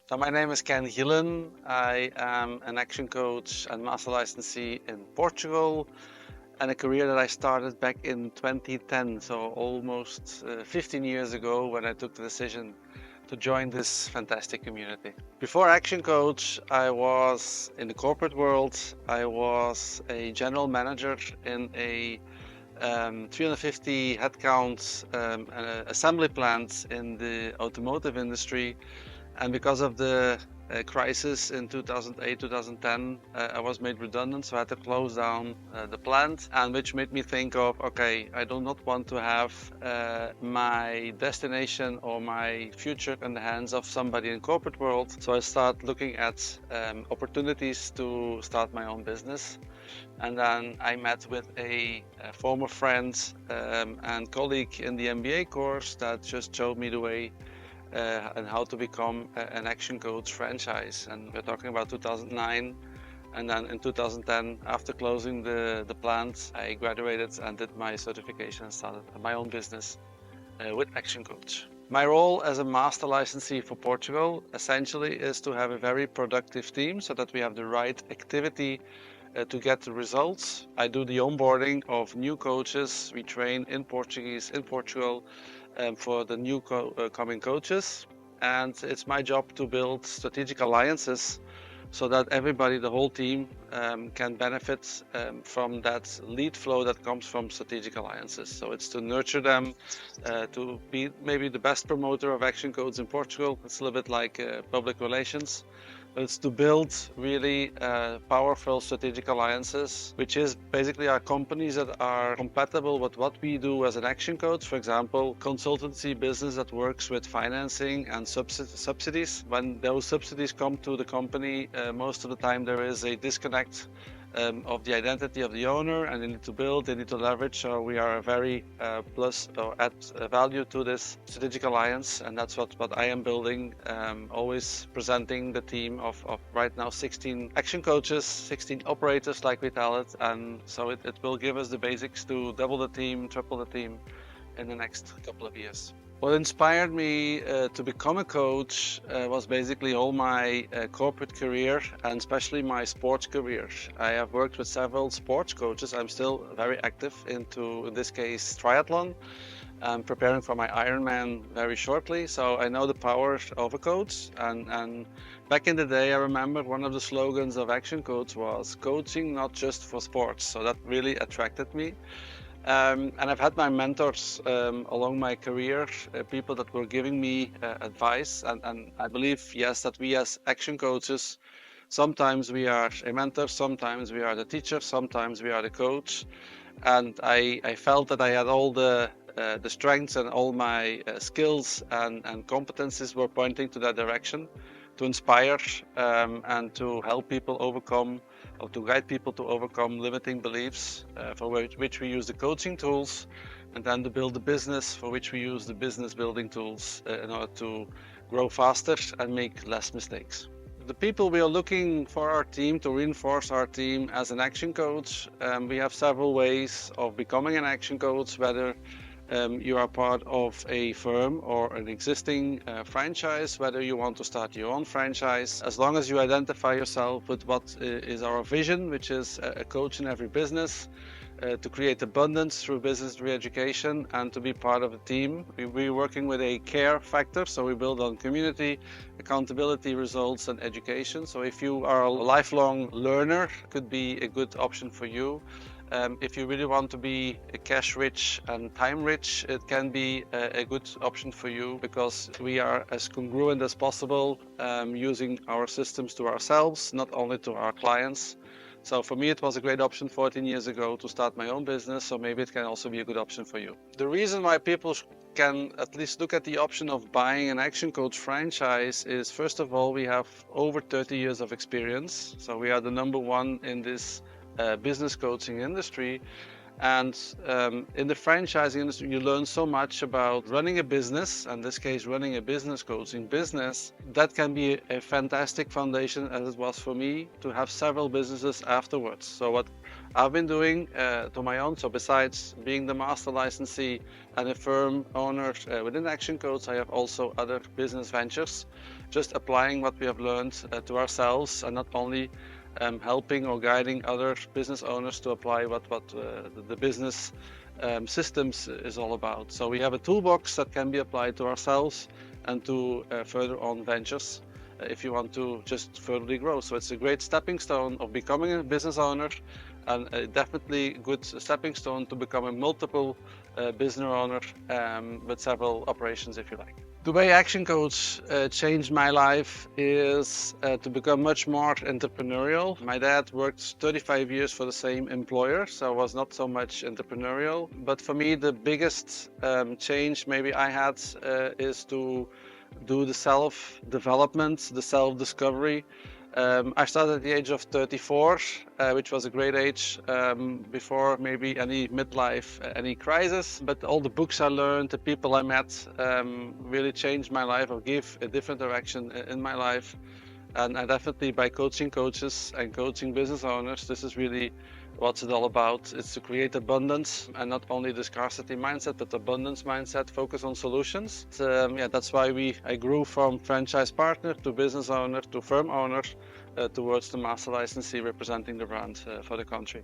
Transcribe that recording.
So my name is Ken Gielen. I am an action coach and master licensee in Portugal, and a career that I started back in 2010, so almost 15 years ago, when I took the decision to join this fantastic community. Before Action Coach, I was in the corporate world. I was a general manager in a 350 headcount assembly plant in the automotive industry. And because of the crisis in 2008, 2010, I was made redundant, so I had to close down the plant, and which made me think of, okay, I do not want to have my destination or my future in the hands of somebody in corporate world. So I started looking at opportunities to start my own business. And then I met with a former friend and colleague in the MBA course that just showed me the way and how to become an Action Coach franchise. And we're talking about 2009. And then in 2010, after closing the plant, I graduated and did my certification and started my own business with Action Coach. My role as a master licensee for Portugal essentially is to have a very productive team so that we have the right activity to get the results. I do the onboarding of new coaches. We train in Portuguese in Portugal for the new coming coaches, and it's my job to build strategic alliances so that everybody, the whole team, can benefit from that lead flow that comes from strategic alliances. So it's to nurture them, to be maybe the best promoter of action codes in Portugal. It's a little bit like public relations. It's to build really powerful strategic alliances, which is basically our companies that are compatible with what we do as an action coach. For example, consultancy business that works with financing and subsidies. When those subsidies come to the company, most of the time there is a disconnect of the identity of the owner, and they need to build, they need to leverage. So we are a very plus or add value to this strategic alliance, and that's what I am building, always presenting the team of right now 16 action coaches, 16 operators like we tell it, and so it will give us the basics to double the team, triple the team in the next couple of years. What inspired me to become a coach was basically all my corporate career, and especially my sports career. I have worked with several sports coaches. I'm still very active into, in this case, triathlon. I'm preparing for my Ironman very shortly, so I know the power of a coach. And back in the day, I remember one of the slogans of Action Coach was coaching not just for sports. So that really attracted me. And I've had my mentors along my career, people that were giving me advice, and I believe, yes, that we as action coaches, sometimes we are a mentor, sometimes we are the teacher, sometimes we are the coach, and I felt that I had all the strengths, and all my skills and competencies were pointing to that direction, to inspire and to help people overcome, or to guide people to overcome limiting beliefs, for which we use the coaching tools, and then to build the business for which we use the business building tools in order to grow faster and make less mistakes. The people we are looking for our team, to reinforce our team as an action coach, we have several ways of becoming an action coach, whether you are part of a firm or an existing franchise, whether you want to start your own franchise. As long as you identify yourself with what is our vision, which is a coach in every business, to create abundance through business re-education and to be part of a team. We're working with a care factor, so we build on community, accountability, results, and education. So if you are a lifelong learner, it could be a good option for you. If you really want to be cash rich and time rich, it can be a good option for you, because we are as congruent as possible, using our systems to ourselves, not only to our clients. So for me, it was a great option 14 years ago to start my own business, so maybe it can also be a good option for you. The reason why people can at least look at the option of buying an Action Coach franchise is, first of all, we have over 30 years of experience. So we are the #1 in this business coaching industry. And in the franchising industry, you learn so much about running a business, in this case, running a business coaching business. That can be a fantastic foundation, as it was for me, to have several businesses afterwards. So what I've been doing to my own, so besides being the master licensee and a firm owner within Action Coach, I have also other business ventures just applying what we have learned to ourselves, and not only helping or guiding other business owners to apply what the business systems is all about. So we have a toolbox that can be applied to ourselves and to further on ventures if you want to just further grow. So it's a great stepping stone of becoming a business owner, and definitely a good stepping stone to become a multiple business owner with several operations, if you like. The way Action Coach changed my life is to become much more entrepreneurial. My dad worked 35 years for the same employer, so I was not so much entrepreneurial. But for me, the biggest change maybe I had is to do the self-development, the self-discovery. I started at the age of 34, which was a great age before maybe any midlife, any crisis. But all the books I learned, the people I met really changed my life or gave a different direction in my life. And definitely by coaching coaches and coaching business owners, this is really what's it all about. It's to create abundance, and not only the scarcity mindset, but abundance mindset, focus on solutions. Yeah, that's why I grew from franchise partner to business owner to firm owner towards the master licensee representing the brand for the country.